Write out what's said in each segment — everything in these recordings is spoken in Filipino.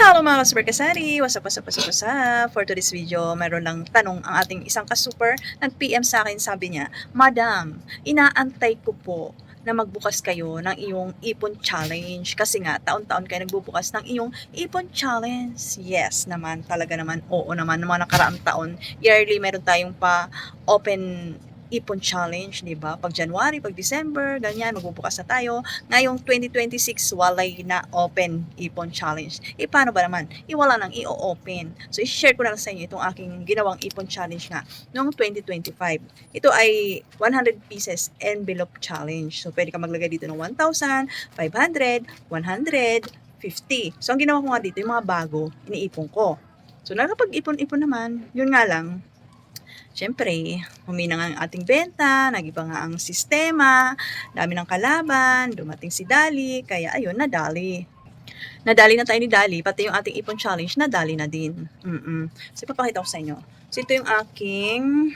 Hello mga ka-super kasari! What's up, what's up, what's up, what's up? For today's video, mayroon lang tanong ang ating isang ka-super. Nag-PM sa akin, sabi niya, Madam, inaantay ko po na magbukas kayo ng iyong ipon challenge. Kasi nga, taon-taon kayo nagbubukas ng iyong ipon challenge. Yes naman, talaga naman, oo naman. Ng mga nakaraang taon, yearly meron tayong pa-open ipon challenge, di ba? Pag January, pag December, ganyan, magbubukas na tayo. Ngayong 2026, walay na open ipon challenge. E paano ba naman? Wala nang i-open. So, i-share ko na lang sa inyo itong aking ginawang ipon challenge nga noong 2025. Ito ay 100 pieces envelope challenge. So, pwede ka maglagay dito ng 1,000, 500, 100, 50. So, ang ginawa ko nga dito, yung mga bago, iniipon ko. So, nakapag-ipon-ipon naman, yun nga lang, siyempre, humina nga ang ating benta, nag-iba nga ang sistema, dami ng kalaban, dumating si Dali, kaya ayun, nadali. Nadali na tayo ni Dali, pati yung ating ipon challenge, nadali na din. So, ipapakita ko sa inyo. So, ito yung aking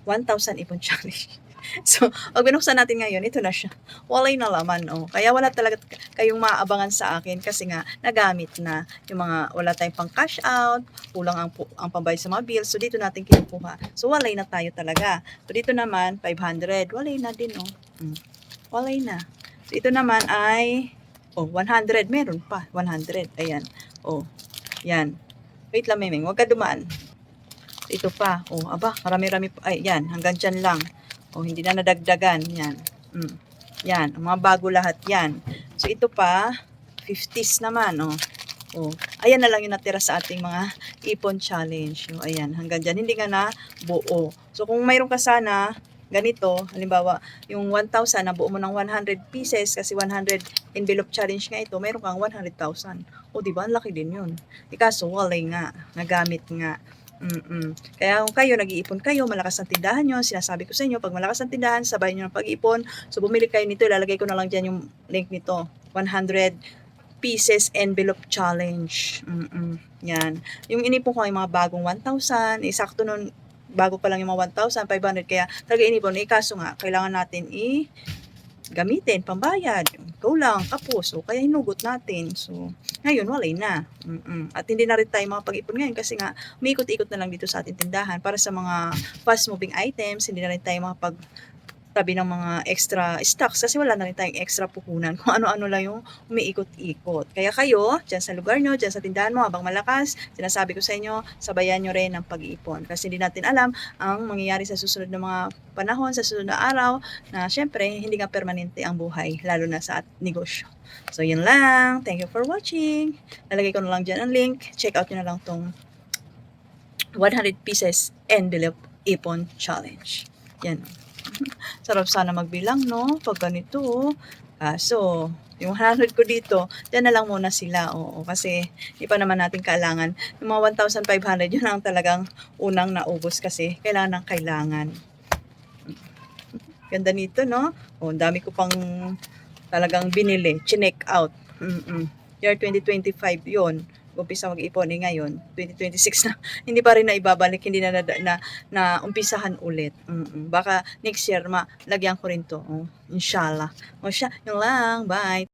1,000 ipon challenge. So, pag binuksan natin ngayon, ito na siya. Walay na laman, oh. Kaya wala talaga kayong maabangan sa akin kasi nga, nagamit na yung mga, wala tayong pang cash out, kulang ang pambayad sa mga bills. So, dito natin kinukuha. So, walay na tayo talaga. So, dito naman, 500. Walay na din, oh. Walay na. So, ito naman ay, 100. Meron pa, 100. Ayan. Oh, yan. Wait lang, Memeng. Huwag ka dumaan. Ito pa. Aba, marami-rami pa. Ay, yan. Hanggang dyan lang. Hindi na nadagdagan. Yan. Yan. Ang mga bago lahat yan. So, ito pa, 50s naman. Ayan na lang yung natira sa ating mga ipon challenge. Ayan. Hanggang dyan. Hindi nga na buo. So, kung mayroon ka sana, ganito, halimbawa, yung 1,000, nabuo mo ng 100 pieces, kasi 100 envelope challenge nga ito, mayroon kang 100,000. Diba? Ang laki din yun. Kaso, walay nga. Nagamit nga. Kaya kung kayo, nag-iipon kayo, malakas ang tindahan nyo, sinasabi ko sa inyo, pag malakas ang tindahan, sabay nyo ng pag-iipon. So, bumili kayo nito, ilalagay ko na lang dyan yung link nito. 100 pieces envelope challenge. Yan. Yung inipon ko ay mga bagong 1,000, sakto nun, bago pa lang yung mga 1,500, kaya talaga inipon. Kaso nga, kailangan natin gamitin, pambayad, lang, kapos, kaya hinugot natin. So, ngayon, walay na. At hindi na rin tayo mga pag-ipon ngayon kasi nga, umiikot-ikot na lang dito sa ating tindahan para sa mga fast-moving items, hindi na rin tayo makapag tabi ng mga extra stocks kasi wala na rin tayong extra puhunan kung ano-ano lang yung umiikot-ikot. Kaya kayo, dyan sa lugar nyo, dyan sa tindahan mo, habang malakas, sinasabi ko sa inyo, sabayan nyo rin ng pag-iipon. Kasi hindi natin alam ang mangyayari sa susunod na mga panahon, sa susunod na araw, na syempre, hindi nga permanente ang buhay, lalo na sa negosyo. So, yun lang. Thank you for watching. Nalagay ko na lang dyan ang link. Check out nyo na lang tong 100 pieces envelope ipon challenge. Yan. Sarap sana magbilang, no? Pag ganito. So, yung 100 ko dito, dyan na lang muna sila. Kasi hindi pa naman natin kailangan. Yung mga 1,500, yun ang talagang unang naubos kasi kailangan ng kailangan. Ganda nito, no? Ang dami ko pang talagang binili. Chinek out. Year 2025 yon. Umpisa mag-ipon ngayon 2026 na hindi pa rin na ibabalik, hindi na umpisahan ulit. Baka next year lagyan ko rin to, inshallah. Siya, yung lang, bye.